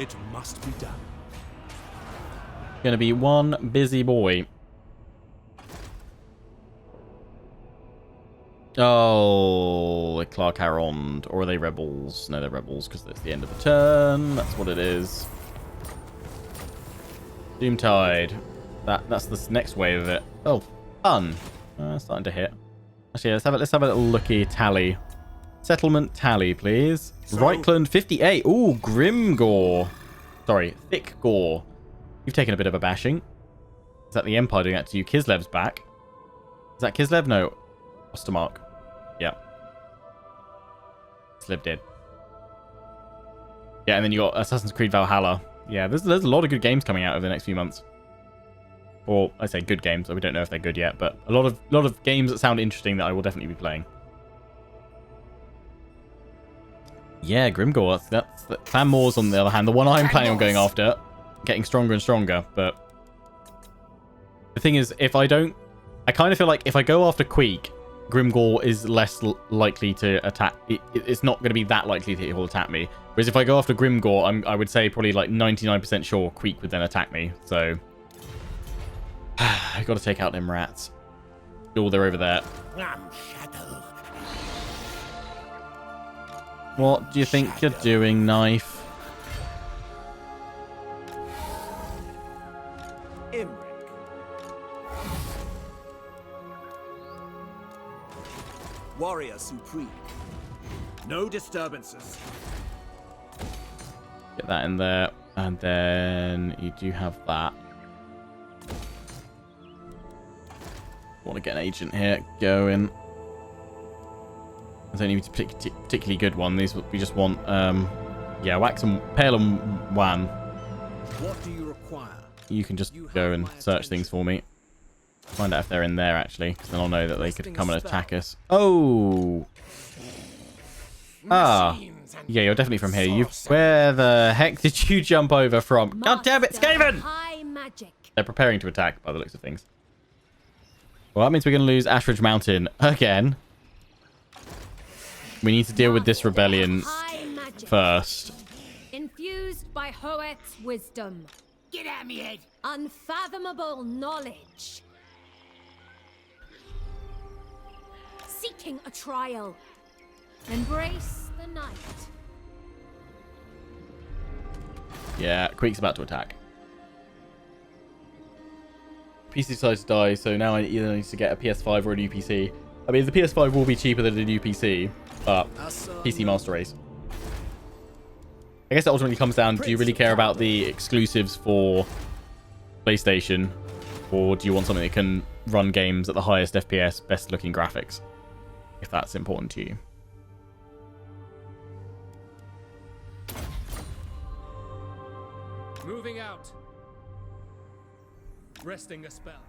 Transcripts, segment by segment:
It must be done. Gonna be one busy boy. Oh, the Clark are armed. Or are they rebels? No, they're rebels because it's the end of the turn. That's what it is. Doomtide. That's the next wave of it. Oh, fun. Starting to hit. Actually, let's have a little looky tally. Settlement tally, please. So, Reichland 58. Ooh, Grimgore. Sorry, Thick Gore. You've taken a bit of a bashing. Is that the Empire doing that to you? Kislev's back. Is that Kislev? No. Ostermark. Yeah. Kislev did. Yeah, and then you got Assassin's Creed Valhalla. Yeah, there's a lot of good games coming out over the next few months. Or I say good games. We don't know if they're good yet, but a lot of games that sound interesting that I will definitely be playing. Yeah, Grimgore. That's Clan Moors on the other hand. The one I'm planning on going after, getting stronger and stronger. But the thing is, if I don't, I kind of feel like if I go after Queek, Grimgore is less likely to attack. It's not going to be that likely that he'll attack me. Whereas if I go after Grimgore, I would say probably like 99% sure Queek would then attack me. So I got to take out them rats. Oh, they're over there. What do you think you're doing, Knife? Imrik. Warrior Supreme. No disturbances. Get that in there. And then you do have that. Want to get an agent here going. I don't need a particularly good one. These we just want, yeah, Wax and Pale and Wan. What do you require? You can just go and search things for me. Find out if they're in there actually, because then I'll know that they could come and attack us. Oh, yeah, you're definitely from here. Where the heck did you jump over from? God damn it, Skaven! They're preparing to attack by the looks of things. Well, that means we're going to lose Ashridge Mountain again. We need to deal with this rebellion first. Infused by Hoet's wisdom. Get at me, Ed. Unfathomable knowledge. Seeking a trial. Embrace the night. Yeah, Queek's about to attack. PC decides to die, so now I either need to get a PS5 or a new PC. I mean, the PS5 will be cheaper than a new PC, but PC Master Race. I guess it ultimately comes down, do you really care about the exclusives for PlayStation? Or do you want something that can run games at the highest FPS, best looking graphics? If that's important to you. Moving out. Resting a spell.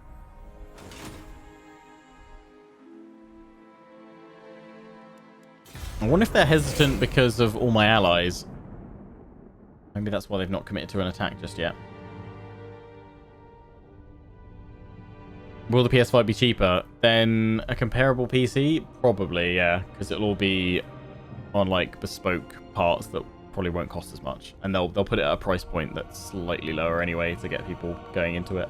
I wonder if they're hesitant because of all my allies. Maybe that's why they've not committed to an attack just yet. Will the PS5 be cheaper than a comparable PC? Probably, yeah. Because it'll all be on like bespoke parts that probably won't cost as much. And they'll put it at a price point that's slightly lower anyway to get people going into it.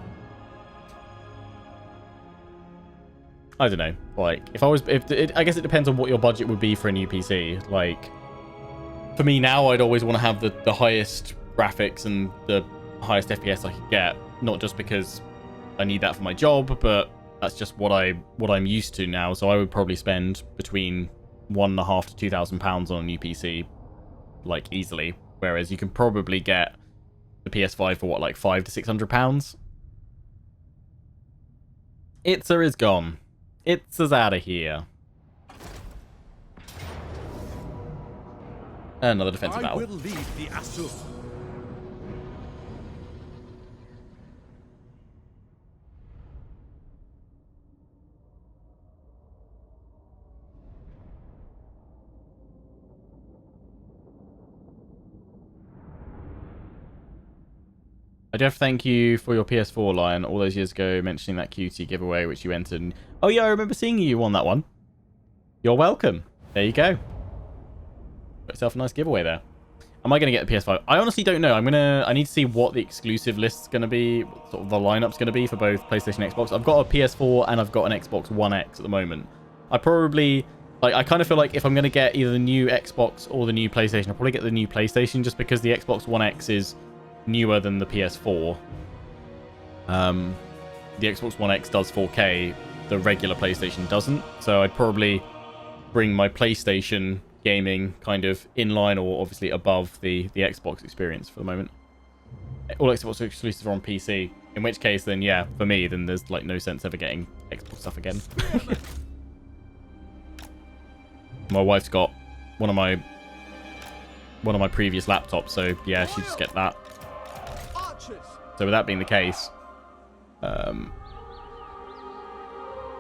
I don't know. Like, I guess it depends on what your budget would be for a new PC. Like, for me now, I'd always want to have the highest graphics and the highest FPS I could get. Not just because I need that for my job, but that's just what I'm used to now. So I would probably spend between £1,500 to £2,000 on a new PC, like easily. Whereas you can probably get the PS5 for what, like £500 to £600. Itza is gone. Itza's out of here. Another defensive battle. I will lead the Asur. I do have to thank you for your PS4 line all those years ago, mentioning that QT giveaway which you entered. Oh yeah, I remember seeing you won that one. You're welcome. There you go. Got yourself a nice giveaway there. Am I going to get the PS5? I honestly don't know. I need to see what the exclusive list's going to be, what sort of the lineup's going to be for both PlayStation and Xbox. I've got a PS4 and I've got an Xbox One X at the moment. I probably, like, I kind of feel like if I'm going to get either the new Xbox or the new PlayStation, I'll probably get the new PlayStation just because the Xbox One X is newer than the PS4. The Xbox One X does 4K, the regular PlayStation doesn't. So I'd probably bring my PlayStation gaming kind of in line or obviously above the Xbox experience for the moment. All Xbox exclusives are on PC, in which case then yeah, for me then there's like no sense ever getting Xbox stuff again. My wife's got one of my previous laptops, so yeah, she just get that. So with that being the case,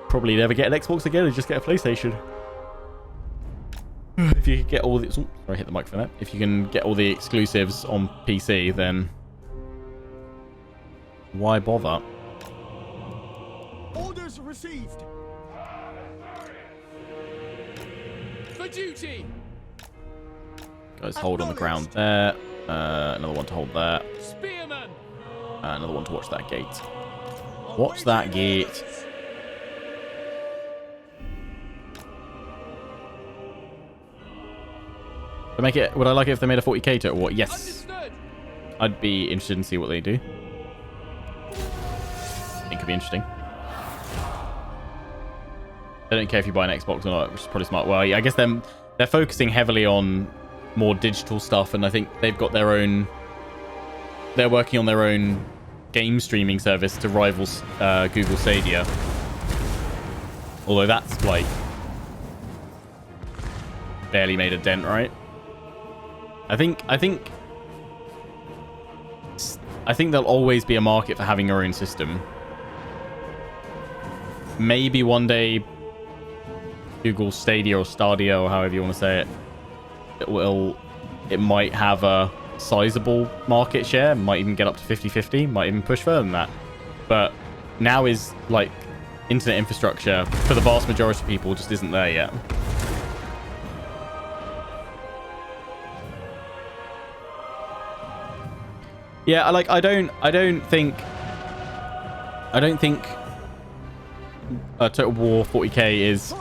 probably never get an Xbox again and just get a PlayStation. If you can get all the... Sorry, I hit the mic for that. If you can get all the exclusives on PC, then why bother? Orders received. For duty. Guys, hold on the ground there. Another one to hold there. Spearman. Another one to watch that gate. Watch that gate. Would I like it if they made a 40k to it or what? Yes. Understood. I'd be interested in see what they do. I think it'd be interesting. I don't care if you buy an Xbox or not, which is probably smart. Well, yeah, I guess they're focusing heavily on more digital stuff, and I think they've got their own... They're working on their own game streaming service to rival Google Stadia. Although that's, like, barely made a dent, right? I think there'll always be a market for having your own system. Maybe one day Google Stadia or Stadia or however you want to say it, it might have a sizable market share, might even get up to 50-50, might even push further than that. But now is like internet infrastructure for the vast majority of people just isn't there yet. Yeah, I don't think Total War 40k is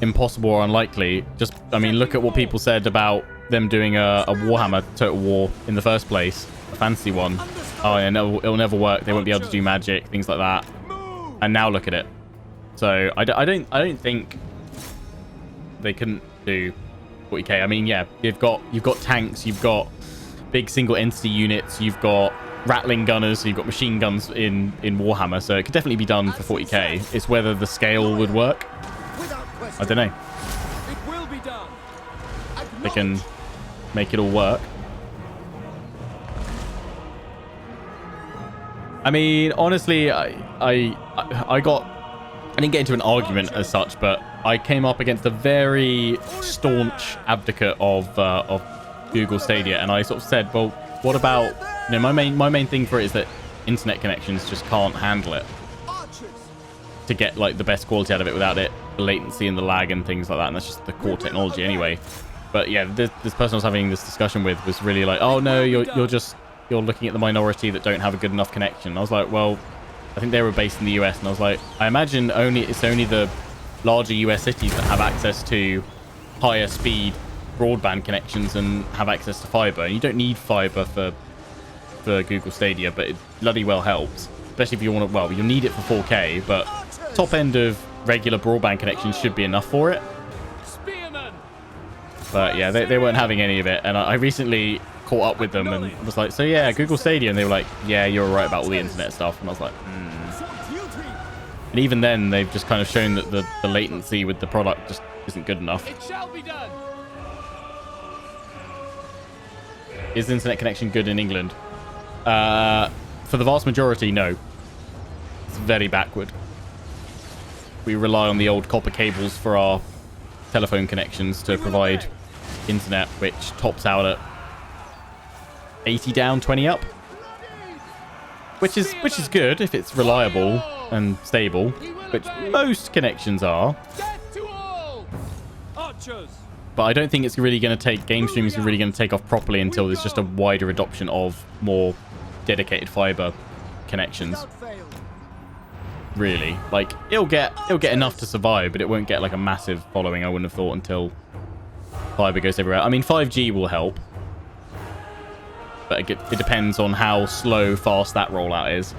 impossible or unlikely. Just, I mean, look at what people said about them doing a Warhammer Total War in the first place, a fantasy one. Oh, yeah, it'll never work. They won't be able to do magic, things like that. And now look at it. So I don't think they couldn't do 40k. I mean, yeah, you've got tanks, you've got big single entity units, you've got rattling gunners, so you've got machine guns in Warhammer, so it could definitely be done for 40k. It's whether the scale would work. I don't know. It will be done. They can make it all work. I mean, honestly, I didn't get into an argument as such, but I came up against a very staunch advocate of Google Stadia, and I sort of said, well, what about, you know, my main thing for it is that internet connections just can't handle it to get like the best quality out of it without the latency and the lag and things like that, and that's just the core technology anyway. But yeah, this person I was having this discussion with was really like, oh no, you're looking at the minority that don't have a good enough connection. I was like, well, I think they were based in the US, and I was like, I imagine it's only the larger US cities that have access to higher speed broadband connections and have access to fiber. You don't need fiber for Google Stadia, but it bloody well helps, especially if you want to. Well, you'll need it for 4K, but top end of regular broadband connections should be enough for it. But yeah, they weren't having any of it, and I recently caught up with them and was like, so yeah, Google Stadia, and they were like, yeah, you're right about all the internet stuff, and I was like, And even then, they've just kind of shown that the latency with the product just isn't good enough. It shall be done. Is the internet connection good in England? For the vast majority, no. It's very backward. We rely on the old copper cables for our telephone connections to provide internet, which tops out at 80 down, 20 up. Which is good if it's reliable and stable, which most connections are. Death to all! Archers, but I don't think it's really going to take, game streaming is really going to take off properly until there's just a wider adoption of more dedicated fiber connections. Really, like it'll get enough to survive, but it won't get like a massive following, I wouldn't have thought, until fiber goes everywhere. I mean, 5G will help, but it depends on how slow, fast that rollout is.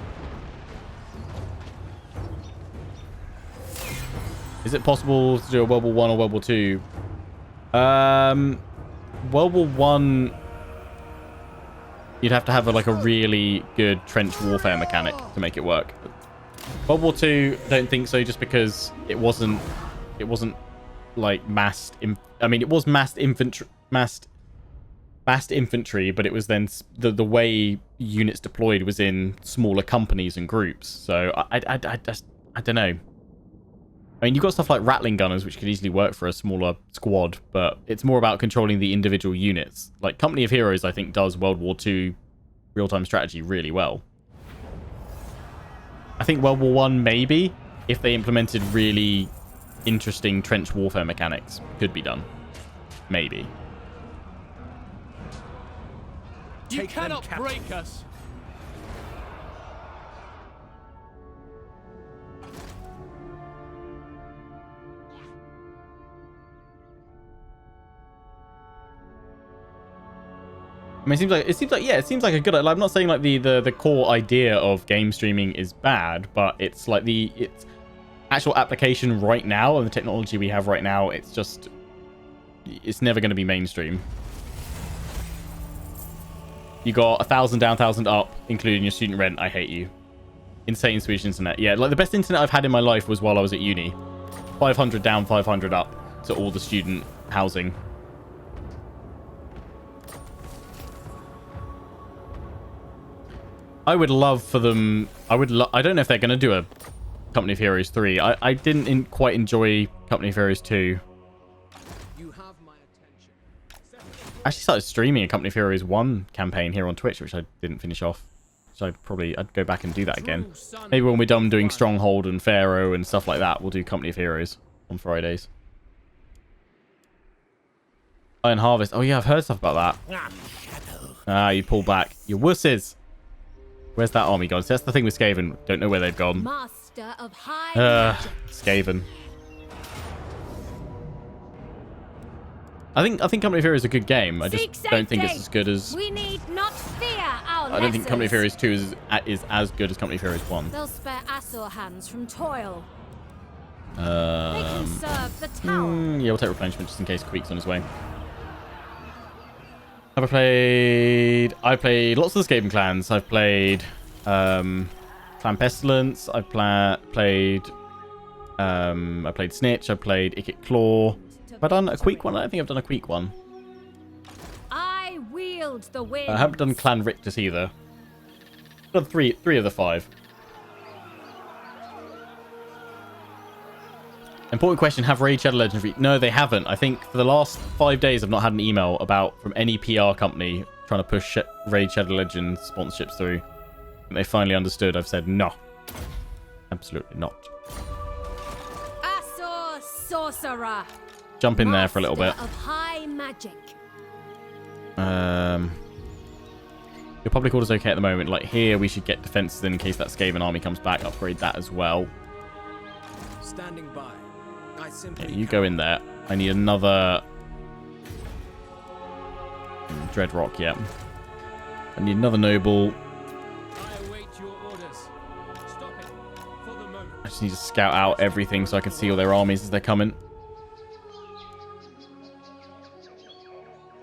Is it possible to do a World War 1 or World War 2? World War 1, you'd have to have like a really good trench warfare mechanic to make it work. World War 2, don't think so, just because it wasn't like I mean, it was massed infantry, but it was then the way units deployed was in smaller companies and groups. So I don't know. I mean, you've got stuff like Rattling Gunners, which could easily work for a smaller squad, but it's more about controlling the individual units. Like, Company of Heroes, I think, does World War II real-time strategy really well. I think World War One, maybe, if they implemented really interesting trench warfare mechanics, could be done. Maybe. You cannot break us. I mean, it seems like a good. Like, I'm not saying like the core idea of game streaming is bad, but it's like its actual application right now and the technology we have right now. It's never going to be mainstream. You got 1,000 down, 1,000 up, including your student rent. I hate you. Insane Swedish internet. Yeah, like the best internet I've had in my life was while I was at uni. 500 down, 500 up to all the student housing. I would love for them. I don't know if they're going to do a Company of Heroes 3. I didn't quite enjoy Company of Heroes 2. You have my attention. I actually started streaming a Company of Heroes 1 campaign here on Twitch, which I didn't finish off. So I'd go back and do that again. Maybe when we're done doing Stronghold and Pharaoh and stuff like that, we'll do Company of Heroes on Fridays. Iron Harvest. Oh yeah, I've heard stuff about that. Ah, you pull back. You wusses. Where's that army gone? So that's the thing with Skaven. Don't know where they've gone. Master of high Skaven. I think Company of Heroes is a good game. I just don't think it's as good as. We need not fear our I don't think Company of Heroes 2 is as good as Company of Heroes 1. They'll spare Asur hands from toil. They Um, can serve the tower. yeah, we'll take replenishment just in case Queek's on his way. I played lots of the Skaven clans. I've played Clan Pestilence. I've played Snitch. I played Ikit Claw. Have I done a Queek one? I don't think I've done a Queek one. I wield the wind. I haven't done Clan Rictus either. I've done three of the 5. Important question, have Raid Shadow Legends... No, they haven't. I think for the last 5 days, I've not had an email from any PR company trying to push Raid Shadow Legends sponsorships through. And they finally understood. I've said no. Absolutely not. Asur Sorcerer. Jump in there for a little bit. Of high magic. Your public order's okay at the moment. Like here, we should get defenses in case that Skaven army comes back. Upgrade that as well. Standing by. Yeah, you go in there. I need another Dreadrock, yeah. I need another noble. I await your orders. Stop it for the moment. I just need to scout out everything so I can see all their armies as they're coming.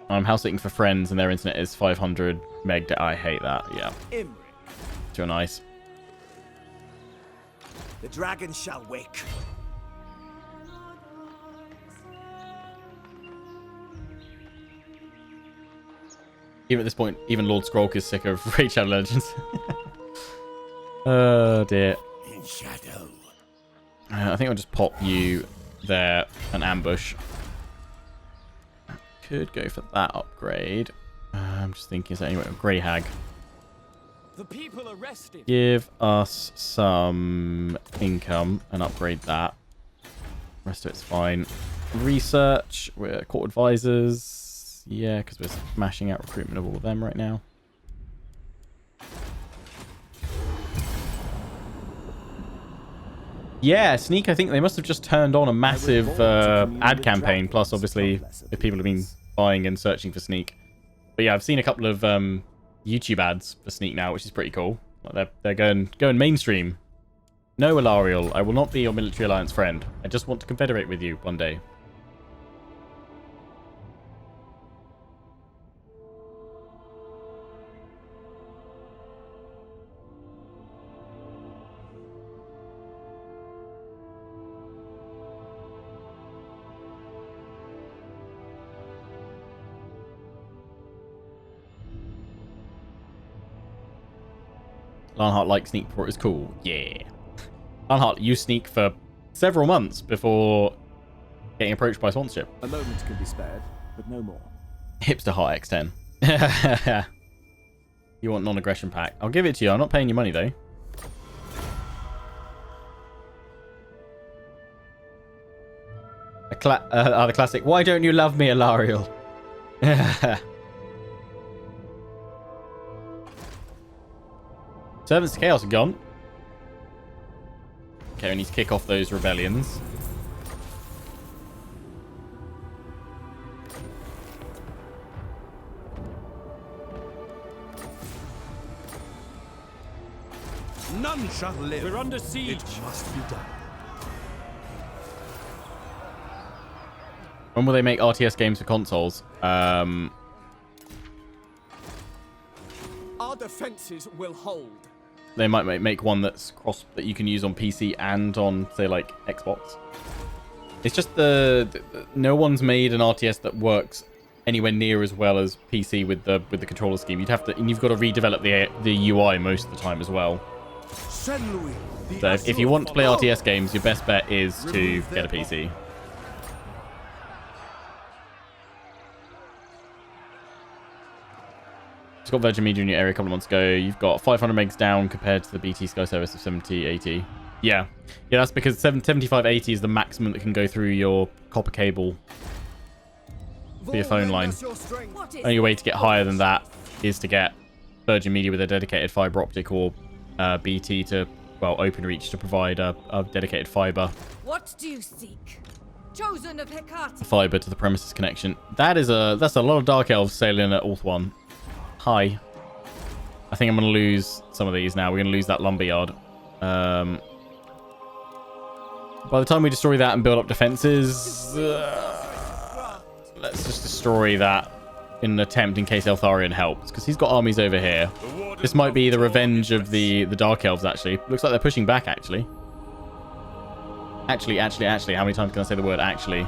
I'm house sitting for friends and their internet is 500 meg. I hate that, yeah. Imrik. Too nice. The dragon shall wake. Even at this point, even Lord Skrolk is sick of Raid Shadow Legends. Oh dear. In shadow. I think I'll just pop you there and ambush. Could go for that upgrade. I'm just thinking, is there anyway? Grey Hag. The people are rested. Give us some income and upgrade that. Rest of it's fine. Research. We're court advisors. Yeah, because we're smashing out recruitment of all of them right now. Yeah, Sneak, I think they must have just turned on a massive ad campaign. Plus, obviously, if people have been buying and searching for Sneak. But yeah, I've seen a couple of YouTube ads for Sneak now, which is pretty cool. Like they're going mainstream. No, Alariel, I will not be your military alliance friend. I just want to confederate with you one day. Lionheart liked Sneak before it was cool. Yeah. Lionheart used Sneak for several months before getting approached by sponsorship. A moment can be spared, but no more. Hipster Heart X10. You want non-aggression pack? I'll give it to you. I'm not paying you money, though. The classic, why don't you love me, Alariel? Servants to Chaos are gone. Okay, we need to kick off those rebellions. None shall live. We're under siege. It must be done. When will they make RTS games for consoles? Our defenses will hold. They might make one that's cross that you can use on PC and on, say, like Xbox. It's just no one's made an RTS that works anywhere near as well as PC with the controller scheme. You've got to redevelop the UI most of the time as well. So if you want to play RTS games, your best bet is to get a PC. Just got Virgin Media in your area a couple of months ago. You've got 500 megs down compared to the BT Sky service of 7080. Yeah, that's because 7580 is the maximum that can go through your copper cable for your phone line. Only way to get higher than that is to get Virgin Media with a dedicated fiber optic, or BT to, well, OpenReach to provide a dedicated fiber. What do you seek? Chosen of Hecate. Fiber to the premises connection. That's a lot of Dark Elves sailing at Ulth 1. Hi. I think I'm going to lose some of these now. We're going to lose that lumberyard. By the time we destroy that and build up defenses, let's just destroy that in an attempt in case Eltharion helps, because he's got armies over here. This might be the revenge of the Dark Elves, actually. Looks like they're pushing back, actually. Actually. How many times can I say the word actually?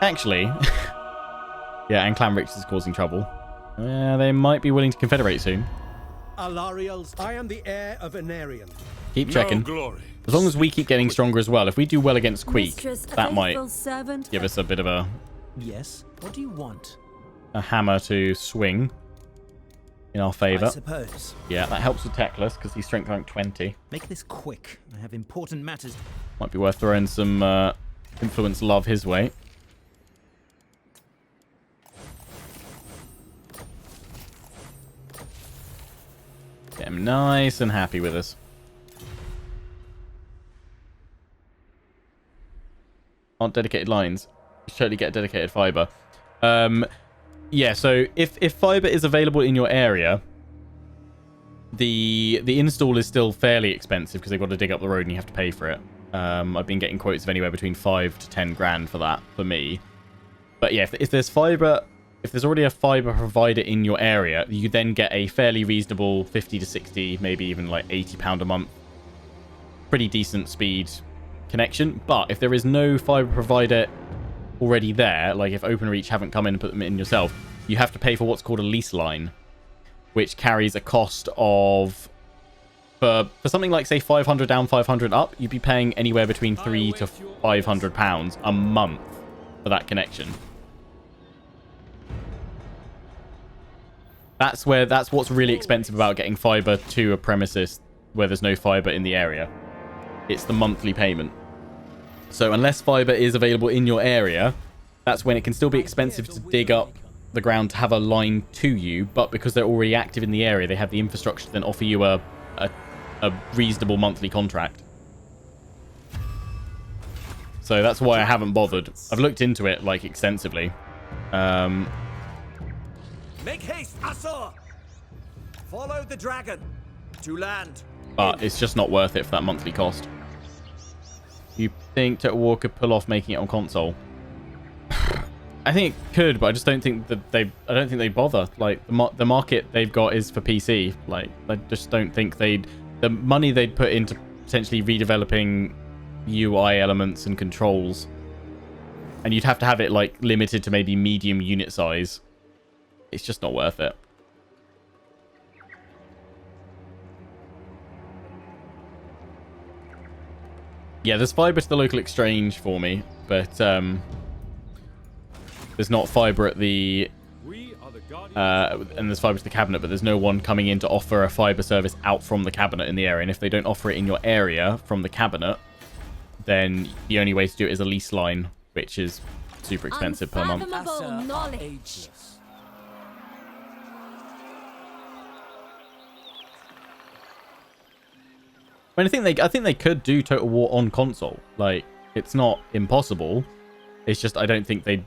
Actually. Yeah, and Clanrix is causing trouble. They might be willing to confederate soon. Alariels, I am the heir of Anarion. Keep checking. As long as we keep getting stronger as well. If we do well against Queek, that might give us a bit of a... Yes, what do you want? A hammer to swing in our favor. I suppose. Yeah, that helps with Teclis because he's strength rank 20. Make this quick. I have important matters. Might be worth throwing some influence love his way. Get him nice and happy with us. Aren't dedicated lines. You should totally get a dedicated fiber. Yeah, so if fiber is available in your area, the install is still fairly expensive because they've got to dig up the road and you have to pay for it. I've been getting quotes of anywhere between 5 to 10 grand for that for me. But yeah, if there's fiber, if there's already a fiber provider in your area, you then get a fairly reasonable 50 to 60, maybe even like £80 a month, pretty decent speed connection. But if there is no fiber provider already there, like if OpenReach haven't come in and put them in yourself, you have to pay for what's called a lease line, which carries a cost of, for something like, say, 500 down, 500 up, you'd be paying anywhere between £300 to £500 a month for that connection. That's what's really expensive about getting fiber to a premises where there's no fiber in the area. It's the monthly payment. So unless fiber is available in your area, that's when it can still be expensive to dig up the ground to have a line to you, but because they're already active in the area, they have the infrastructure to then offer you a reasonable monthly contract. So that's why I haven't bothered. I've looked into it, like, extensively. Make haste, Asur! Follow the dragon to land. But it's just not worth it for that monthly cost. You think Total War could pull off making it on console? I think it could, but I just don't think that I don't think they bother. Like, the market they've got is for PC. Like, I just don't think the money they'd put into potentially redeveloping UI elements and controls, and you'd have to have it like limited to maybe medium unit size. It's just not worth it. Yeah, there's fiber to the local exchange for me, but there's not fiber at the and there's fiber to the cabinet, but there's no one coming in to offer a fiber service out from the cabinet in the area. And if they don't offer it in your area from the cabinet, then the only way to do it is a lease line, which is super expensive per month. Unfathomable knowledge. I mean, I think they could do Total War on console. Like, it's not impossible. It's just I don't think they'd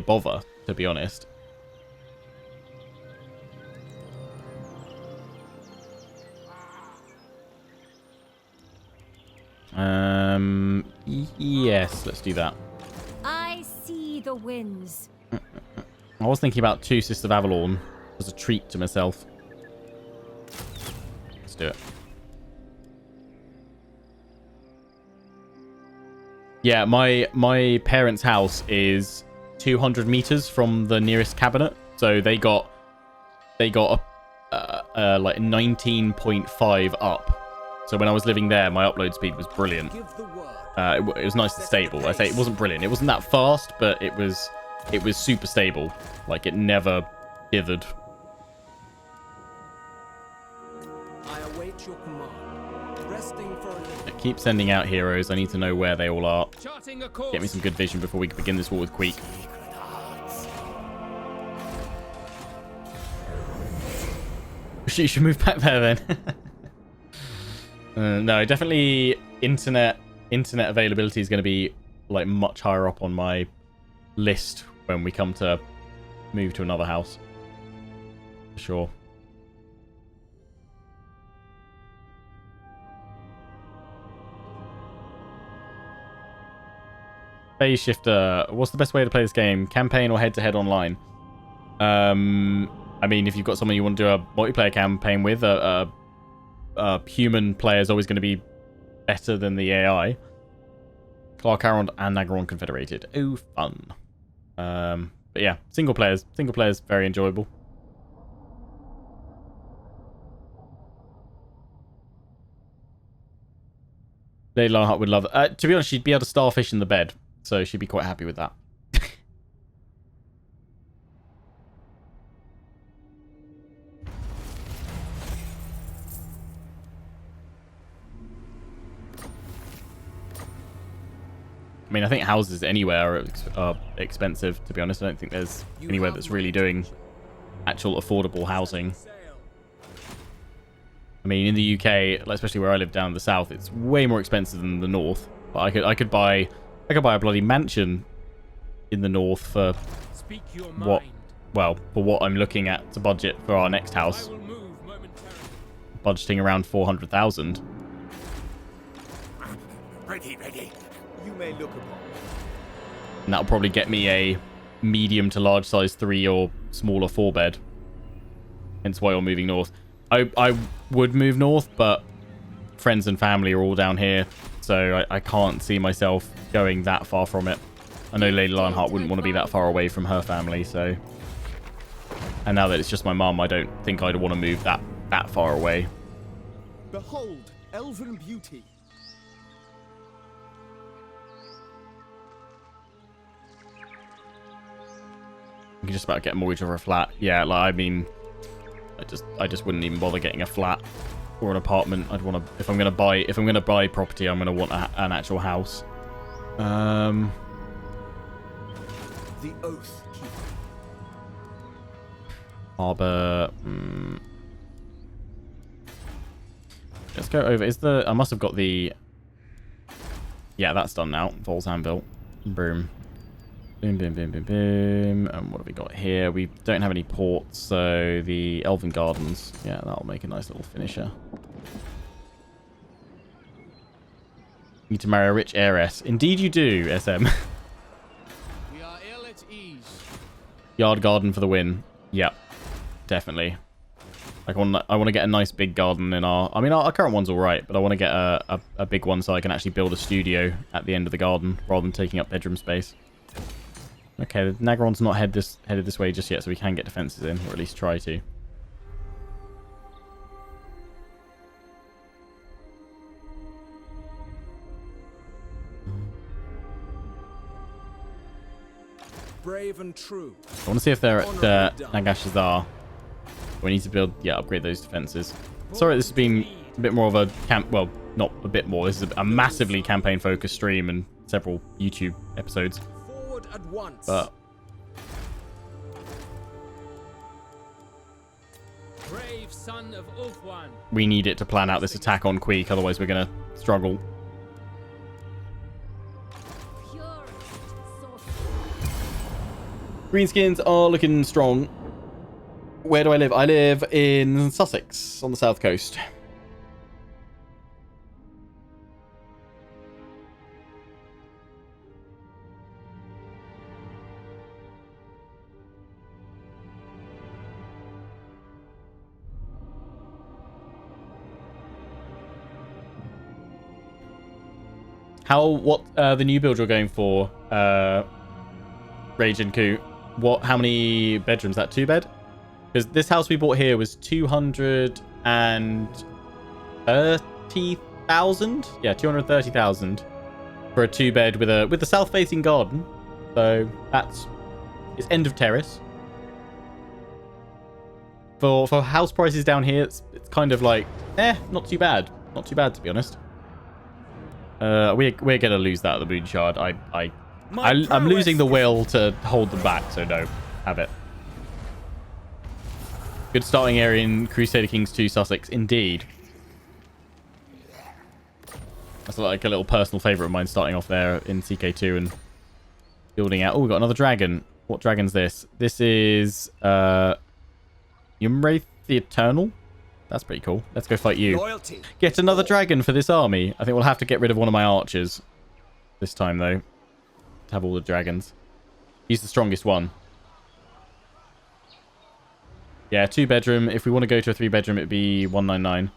bother, to be honest. Yes, let's do that. I see the winds. I was thinking about 2 Sisters of Avalon as a treat to myself. Let's do it. Yeah, my parents' house is 200 meters from the nearest cabinet, so they got like 19.5 up. So when I was living there, my upload speed was brilliant. It was nice and stable. I say it wasn't brilliant. It wasn't that fast, but it was super stable. Like, it never dithered. I await your command. Resting for a little. Keep sending out heroes. I need to know where they all are. Charting a course. Get me some good vision before we begin this war with Queek. You should move back there then. No, definitely internet availability is going to be like much higher up on my list when we come to move to another house. For sure. Phase Shifter, what's the best way to play this game? Campaign or head-to-head online? I mean, if you've got someone you want to do a multiplayer campaign with, a human player is always going to be better than the AI. Clark Arond and Nagaron Confederated. Oh, fun. But yeah, single players very enjoyable. Lady Lionheart would love it. To be honest, she'd be able to starfish in the bed, so she'd be quite happy with that. I mean, I think houses anywhere are expensive, to be honest. I don't think there's anywhere that's really doing actual affordable housing. I mean, in the UK, especially where I live down in the south, it's way more expensive than the north. But I could buy a bloody mansion in the north for Speak your what? mind. Well, for what I'm looking at to budget for our next house, I will move momentarily. budgeting around 400,000. Ready. You may look upon. And that'll probably get me a medium to large size 3 or smaller 4 bed. Hence why you're moving north. I would move north, but friends and family are all down here, so I can't see myself going that far from it. I know Lady Lionheart wouldn't want to be that far away from her family, so... And now that it's just my mum, I don't think I'd want to move that far away. Behold, elven beauty. You can just about get a mortgage over a flat. Yeah, like, I mean, I just wouldn't even bother getting a flat or an apartment. I'd want to, if I'm gonna buy property, I'm gonna want an actual house. The Oath Keeper. Harbor. Let's go over. Is the... I must have got the... Yeah, that's done now. Vol's Anvil. Boom. Boom, boom, boom, boom, boom. And what have we got here? We don't have any ports, so the Elven Gardens. Yeah, that'll make a nice little finisher. Need to marry a rich heiress. Indeed you do, SM. We are ill at ease. Yard garden for the win. Yep. Definitely. I want to get a nice big garden in our... I mean, our current one's all right, but I want to get a big one so I can actually build a studio at the end of the garden rather than taking up bedroom space. Okay, the Nagaron's not headed this way just yet, so we can get defenses in, or at least try to. Brave and true. I want to see if they're at Nagashazar. We need to build, yeah, upgrade those defenses. Sorry, this has been a bit more of a camp. Well, not a bit more. This is a massively campaign-focused stream and several YouTube episodes. Forward at once. But Brave son of Ulfwan. we need it to plan out this attack on Queek, otherwise we're gonna struggle. Greenskins are looking strong. Where do I live? I live in Sussex, on the south coast. What the new build you're going for, Rage and Coup? How many bedrooms? That 2-bed? Because this house we bought here was 230,000. Yeah, 230,000 for a 2-bed with a south-facing garden. So it's end of terrace. For house prices down here, it's kind of like not too bad. Not too bad, to be honest. We're gonna lose that at the Moon Shard. I'm losing the will to hold them back, so no, have it. Good starting area in Crusader Kings 2 Sussex, indeed. That's like a little personal favourite of mine, starting off there in CK2 and building out. Oh, we've got another dragon. What dragon's this? This is Imrik the Eternal. That's pretty cool. Let's go fight you. Loyalty. Get another dragon for this army. I think we'll have to get rid of one of my archers this time, though, to have all the dragons. He's the strongest one. Yeah, 2-bedroom. If we want to go to a 3-bedroom, it'd be 199.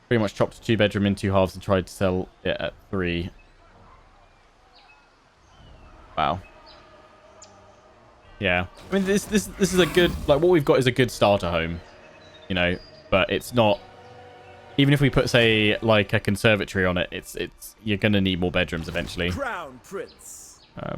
Pretty much chopped a 2-bedroom in 2 halves and tried to sell it at 3. Wow. Yeah. I mean, this is a good... Like, what we've got is a good starter home. You know, but it's not... Even if we put, say, like a conservatory on it, you're going to need more bedrooms eventually. Crown Prince. I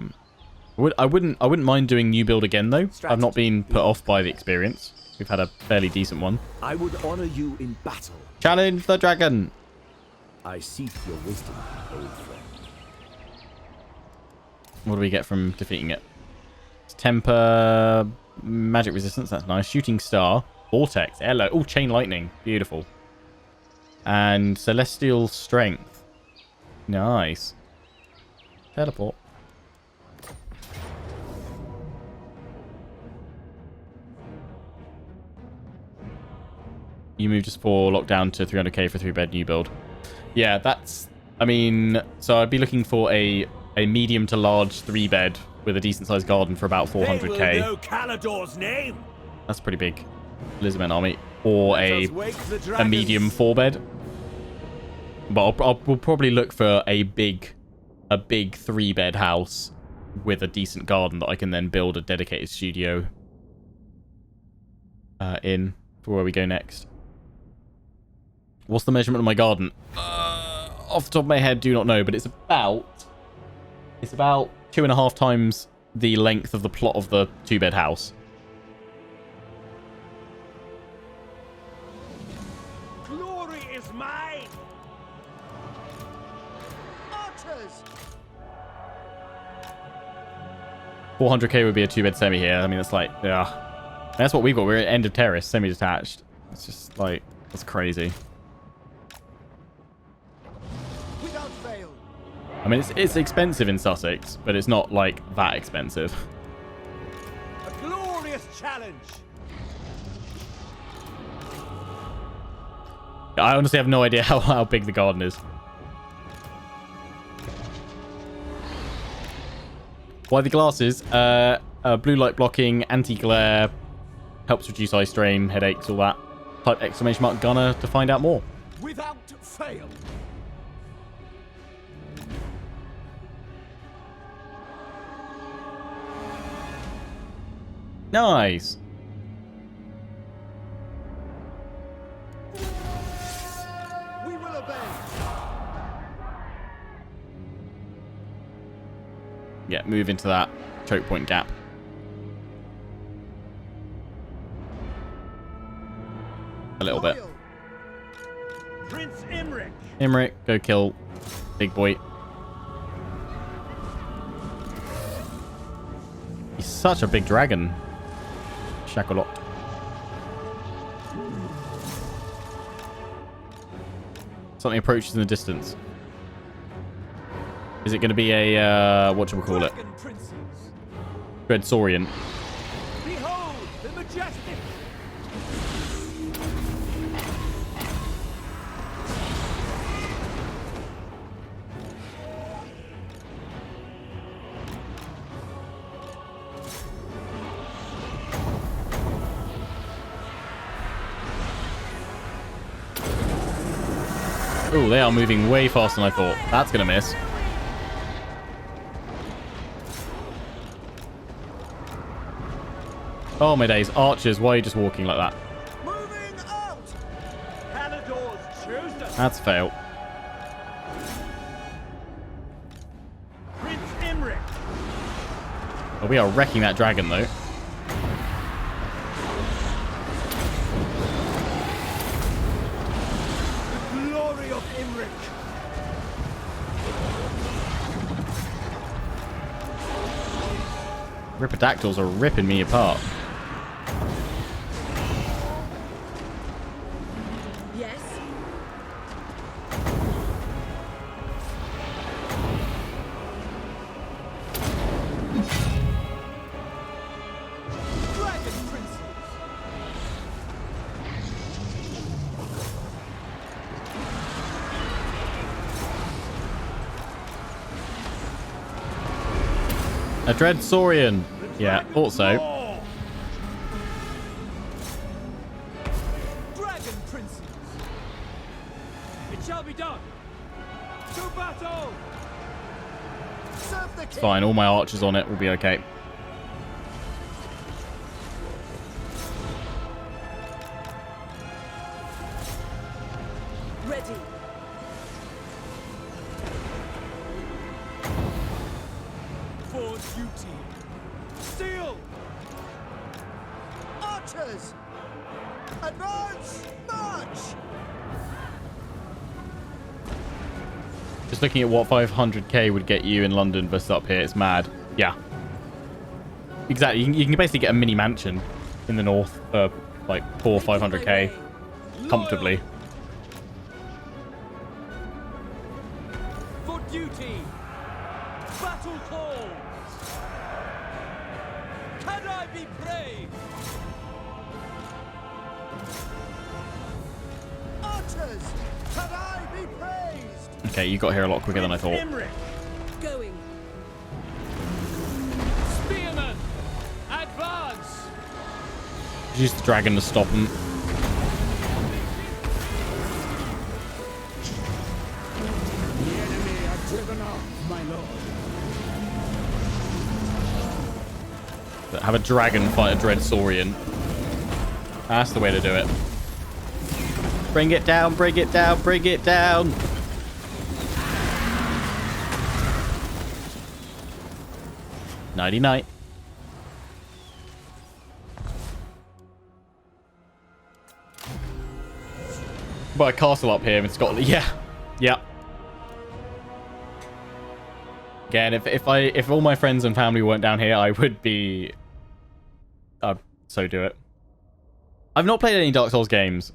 wouldn't mind doing new build again, though. I've not been put off by the experience. We've had a fairly decent one. I would honor you in battle. Challenge the dragon. I seek your wisdom, old friend. What do we get from defeating it? It's temper, magic resistance. That's nice. Shooting star, vortex, hello. Oh, chain lightning, beautiful. And celestial strength, nice. Teleport. You moved us for lockdown to 300k for 3-bed new build. Yeah, that's... I mean, so I'd be looking for a medium to large 3-bed with a decent-sized garden for about 400k. They will know Caledor's name. That's pretty big. Elizabeth army. Or a medium 4-bed. But we'll probably look for a big 3-bed house with a decent garden that I can then build a dedicated studio in for where we go next. What's the measurement of my garden? Off the top of my head, do not know, but it's about 2.5 times the length of the plot of the 2-bed house. Glory is mine. Otters. 400k would be a 2-bed semi here. I mean, it's like, yeah. That's what we've got. We're at end of terrace, semi-detached. It's just like, that's crazy. Without fail. I mean, it's expensive in Sussex, but it's not like that expensive. A glorious challenge. I honestly have no idea how big the garden is. Why the glasses? Blue light blocking, anti-glare, helps reduce eye strain, headaches, all that. Type !! gunner to find out more. Without fail. Nice. We will obey. Yeah, move into that choke point gap. A little bit. Prince Imrik. Imrik, go kill big boy. He's such a big dragon. Shakalot. Something approaches in the distance. Is it going to be a, whatchamacallit? Dragon princes. Dread Saurian. Behold the majestic. Oh, they are moving way faster than I thought. That's going to miss. Oh, my days. Archers, why are you just walking like that? Moving out. Caledor's chosen. That's a fail. Prince Imrik. Oh, we are wrecking that dragon, though. The glory of Imrik. Ripidactyls are ripping me apart. Yes. Dragon princes. A Dread Saurian. Yeah, also. Dragon princes. It shall be done. To battle. Serve the king. Fine, all my archers on it will be okay. Ready. For duty. Steel. Archers. Advance. March. Just looking at what 500k would get you in London versus up here, it's mad. Yeah. Exactly. You can basically get a mini mansion in the north for like 400 or 500k comfortably. For duty. Battle calls. Can I be brave? Archers, can I be praised? Okay, you got here a lot quicker than I thought. Imrik. Going. Spearmen, advance. Use the dragon to stop them. The enemy are driven off, my lord. Have a dragon fight a Dread Saurian. That's the way to do it. Bring it down, bring it down, bring it down. Nighty night. But a castle up here in Scotland. Yeah. Yeah. Again, if all my friends and family weren't down here, I would be... so do it. I've not played any Dark Souls games.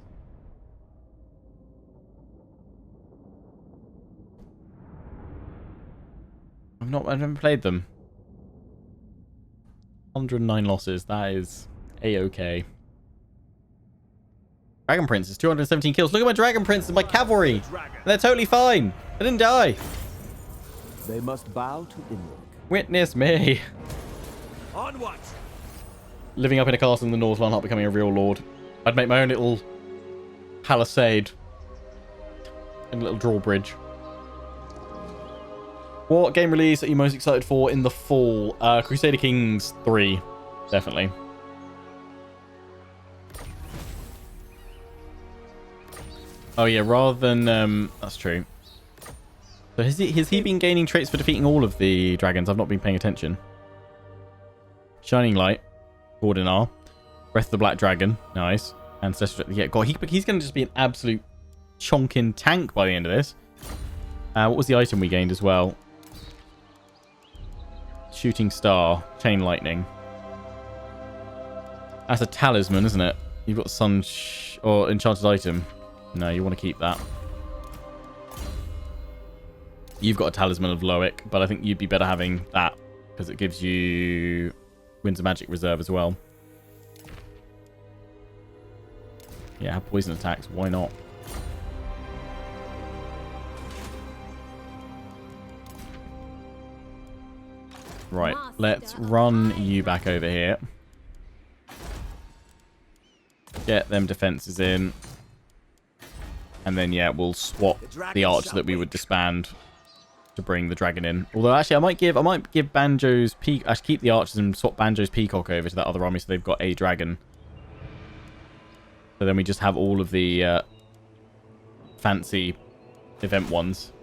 I've never played them. 109 losses. That is A-okay. Dragon Prince is 217 kills. Look at my Dragon Prince and my cavalry. They're totally fine. I didn't die. They must bow to Imrik. Witness me. Onward! Living up in a castle in the Northland, not becoming a real lord. I'd make my own little palisade and a little drawbridge. What game release are you most excited for in the fall? Crusader Kings 3, definitely. Oh yeah, rather than that's true. So has he been gaining traits for defeating all of the dragons? I've not been paying attention. Shining Light, Gordinar, Breath of the Black Dragon, nice. Ancestral, yeah, God, he's going to just be an absolute chonking tank by the end of this. What was the item we gained as well? Shooting Star, Chain Lightning. That's a talisman, isn't it? You've got Sun or Enchanted Item. No, you want to keep that. You've got a Talisman of Loic, but I think you'd be better having that because it gives you Winds of Magic Reserve as well. Yeah, have poison attacks. Why not? Right, let's run you back over here. Get them defenses in. And then, yeah, we'll swap the archer that we would disband to bring the dragon in. Although, actually, I might give Banjo's Peacock... Actually, keep the archers and swap Banjo's Peacock over to that other army so they've got a dragon. So then we just have all of the fancy event ones.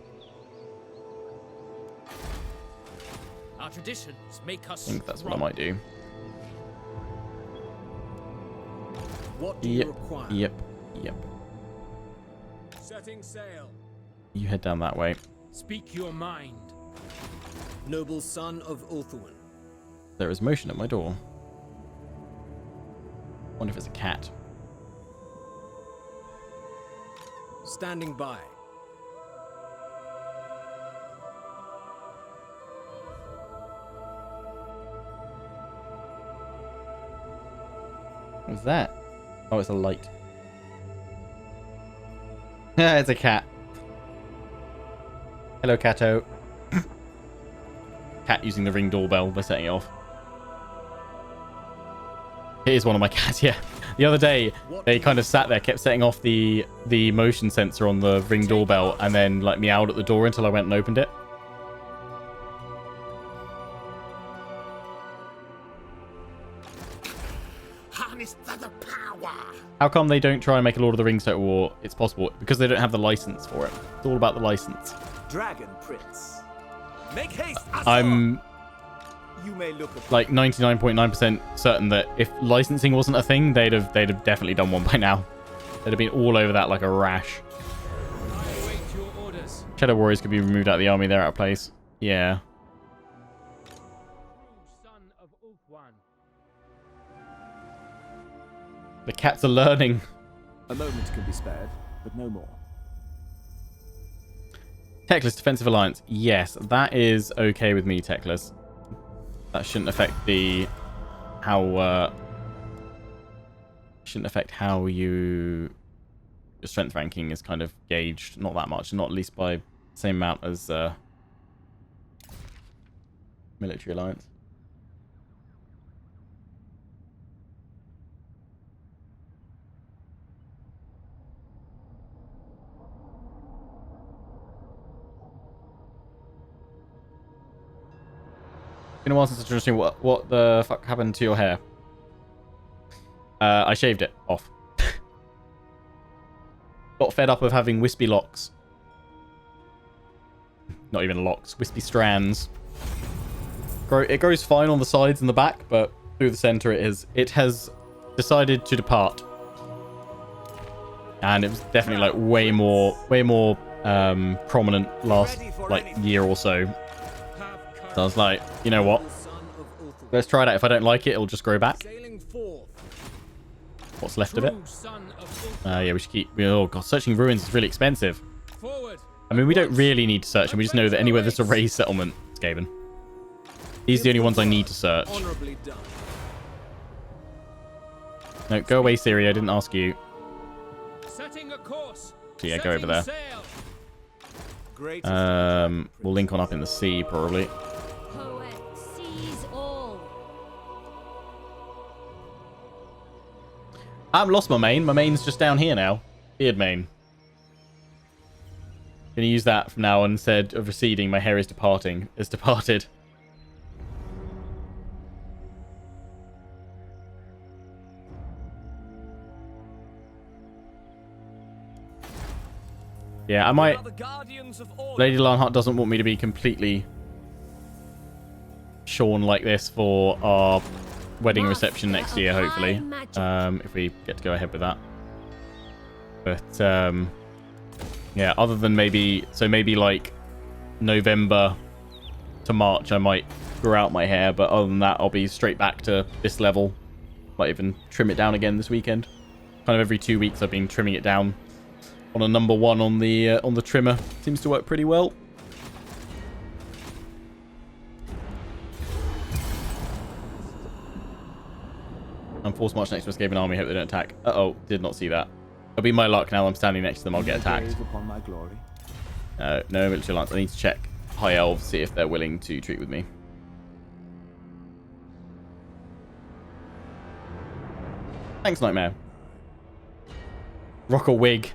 Our traditions make us I think that's what I might do. What do you require? Yep. Setting sail. You head down that way. speak your mind. Noble son of Ulthuan. There is motion at my door. Wonder if it's a cat. Standing by. What's that? Oh, it's a light. Yeah, it's a cat. Hello, Catto. Cat using the Ring doorbell by setting it off. It is one of my cats, yeah. The other day, they kind of sat there, kept setting off the motion sensor on the Ring doorbell, and then like meowed at the door until I went and opened it. How come they don't try and make a Lord of the Rings Total War? It's possible. Because they don't have the license for it. It's all about the license. Dragon Prince. Make haste. I'm You may look like 99.9% certain that if licensing wasn't a thing, they'd have definitely done one by now. They'd have been all over that like a rash. I await your orders. Shadow Warriors could be removed out of the army. They're out of place. Yeah. Son of Ulthuan. The cats are learning. A moment can be spared, but no more. Techless Defensive Alliance. Yes, that is okay with me, Techless. That shouldn't affect how your strength ranking is kind of gauged. Not that much, not at least by the same amount as Military Alliance. Been a while since I was interesting. What the fuck happened to your hair? I shaved it off. Got fed up of having wispy locks. Not even locks, wispy strands. It grows fine on the sides and the back, but through the center it has decided to depart. And it was definitely like way more prominent last like year or so. So I was like, you know what? Let's try that. If I don't like it, it'll just grow back. What's left of it? Yeah, we should keep... Oh, God. Searching ruins is really expensive. I mean, we don't really need to search them. We just know that anywhere there's a raised settlement, it's Skaven. These are the only ones I need to search. No, go away, Siri. I didn't ask you. So yeah, go over there. We'll link on up in the sea, probably. Poet sees all. I haven't lost my mane. My mane's just down here now. Beard mane. Gonna use that from now on instead of receding. My hair is departing. It's departed. Yeah, I might... Lady Lionheart doesn't want me to be completely shorn like this for our wedding reception next year, hopefully. If we get to go ahead with that. But, yeah, other than maybe... So maybe, like, November to March, I might grow out my hair. But other than that, I'll be straight back to this level. Might even trim it down again this weekend. Kind of every 2 weeks, I've been trimming it down. On a number 1 on the trimmer. Seems to work pretty well. I'm forced march next to escape an army. Hope they don't attack. Uh-oh. Did not see that. It'll be my luck now. I'm standing next to them. I'll get attacked. No military alliance. I need to check High Elves, see if they're willing to treat with me. Thanks, Nightmare. Rock a wig.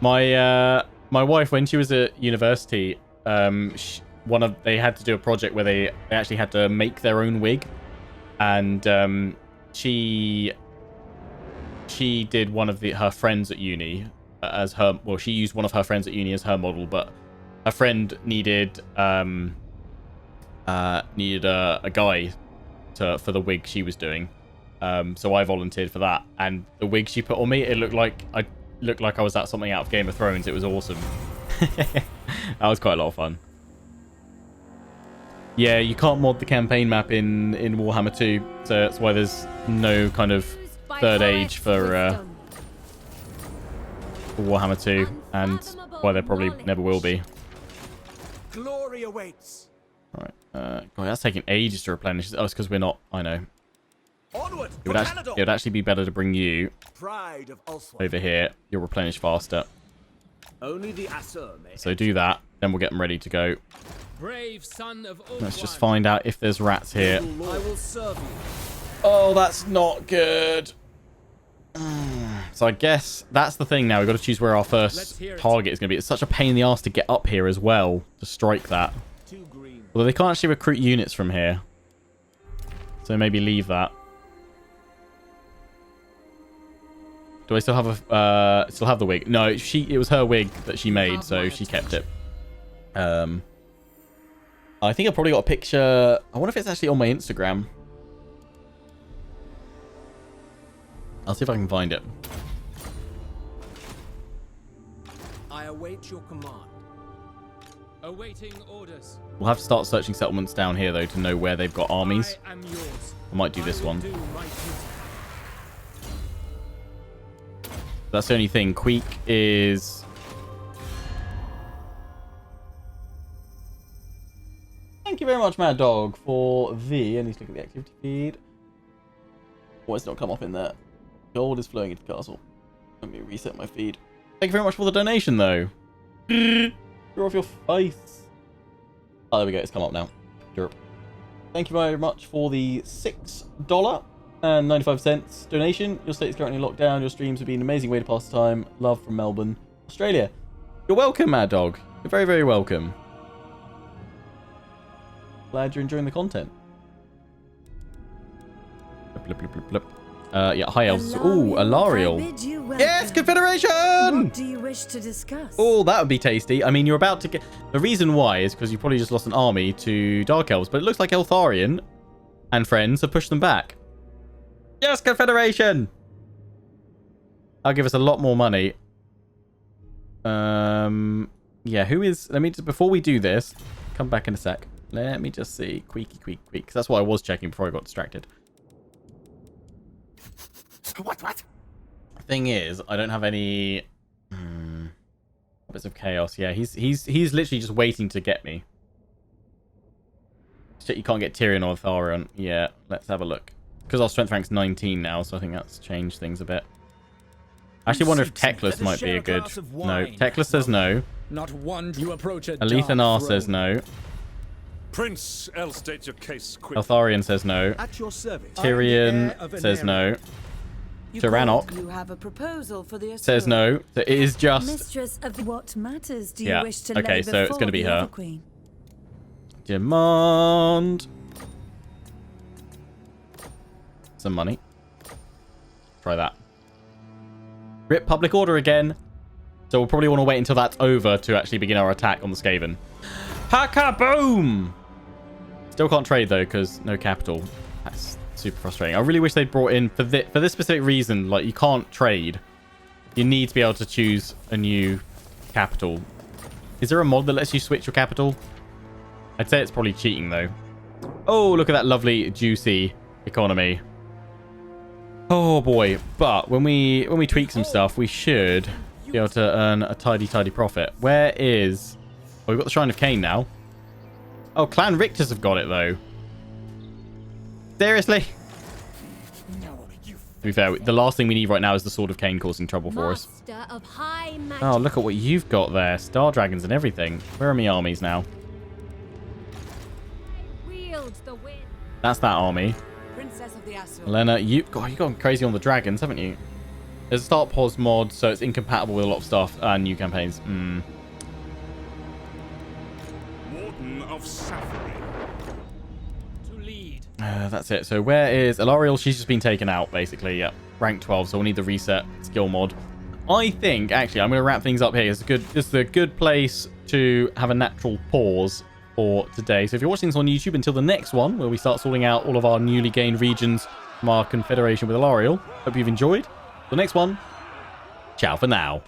My wife, when she was at university, they had to do a project where they actually had to make their own wig, and she did one of her friends at uni as her. Well, she used one of her friends at uni as her model, but her friend needed a guy for the wig she was doing. So I volunteered for that, and the wig she put on me, it looked like I was at something out of Game of Thrones. It was awesome. That was quite a lot of fun. Yeah, you can't mod the campaign map in Warhammer 2, so that's why there's no kind of third age for Warhammer 2, and why there probably never will be. Glory awaits. All right. God, that's taking ages to replenish. Oh, it's because we're not. I know. Onward, It would actually be better to bring you over here. You'll replenish faster. Only the Asur may. So do that. Then we'll get them ready to go. Brave son of Let's just find out if there's rats here. I will serve you. Oh, that's not good. So I guess that's the thing now. We've got to choose where our first target is going to be. It's such a pain in the ass to get up here as well to strike that. Although they can't actually recruit units from here. So maybe leave that. Do I still have the wig? No, it was her wig that she made, so she kept it. I think I probably got a picture. I wonder if it's actually on my Instagram. I'll see if I can find it. I await your command. Awaiting orders. We'll have to start searching settlements down here, though, to know where they've got armies. I am yours. I might do this one. Do my duty. That's the only thing. Queek is... Thank you very much, Mad Dog, for the... I need to look at the activity feed. Why it's not come up in there? Gold is flowing into the castle. Let me reset my feed. Thank you very much for the donation, though. You're off your face. Oh, there we go. It's come up now. Derp. Thank you very much for the $6 and 95 cents donation. Your state is currently locked down. Your streams have been an amazing way to pass the time. Love from Melbourne, Australia. You're welcome, Mad Dog. You're very, very welcome. Glad you're enjoying the content. Blip, blip, blip, blip. Yeah, High Elves. Ooh, Alariel. Yes, Confederation! What do you wish to discuss? Oh, that would be tasty. I mean, you're about to get... The reason why is because you probably just lost an army to Dark Elves, but it looks like Eltharion and friends have pushed them back. Yes, Confederation! That'll give us a lot more money. Yeah, who is... Let me just... Before we do this, come back in a sec. Let me just see. Queaky. Because that's what I was checking before I got distracted. What? Thing is, I don't have any bits of chaos. Yeah, he's literally just waiting to get me. Shit, you can't get Tyrion or Tharion. Yeah, let's have a look. Because our strength rank's 19 now, so I think that's changed things a bit. I actually wonder if Teclis might be a good... No, Teclis says no. Not one you approach a Alethanar says no. Prince, I'll state your case quick. Eltharion says no. At your service. Tyrion says no. Tyrannoc You have a proposal for the says no. So it is just... Mistress of what matters do you Yeah, wish to okay, lay so it's before gonna be the her. other queen? Demand some money. Try that. Rip public order again. So we'll probably want to wait until that's over to actually begin our attack on the Skaven. Haka boom! Still can't trade though because no capital. That's super frustrating. I really wish they'd brought in for this specific reason. Like you can't trade. You need to be able to choose a new capital. Is there a mod that lets you switch your capital? I'd say it's probably cheating though. Oh, look at that lovely juicy economy. Oh boy. But when we tweak some stuff, we should be able to earn a tidy profit. Where is... Oh, we've got the Shrine of Cain now. Oh, Clan Richters have got it though. Seriously? To be fair, the last thing we need right now is the Sword of Cain causing trouble for us. Master of high magic. Oh, look at what you've got there. Star Dragons and everything. Where are my armies now? Wield the wind. That's that army. Princess of the Azure. Lena, you've gone crazy on the dragons, haven't you? There's a start pause mod, so it's incompatible with a lot of stuff and new campaigns. Warden of Safari. To lead. That's it. So where is Elariel? She's just been taken out, basically. Yeah, rank 12. So we'll need the reset skill mod. I think actually I'm going to wrap things up here. It's a good place to have a natural pause for today. So if you're watching this on YouTube, until the next one where we start sorting out all of our newly gained regions from our confederation with Elariel, hope you've enjoyed. The next one, ciao for now.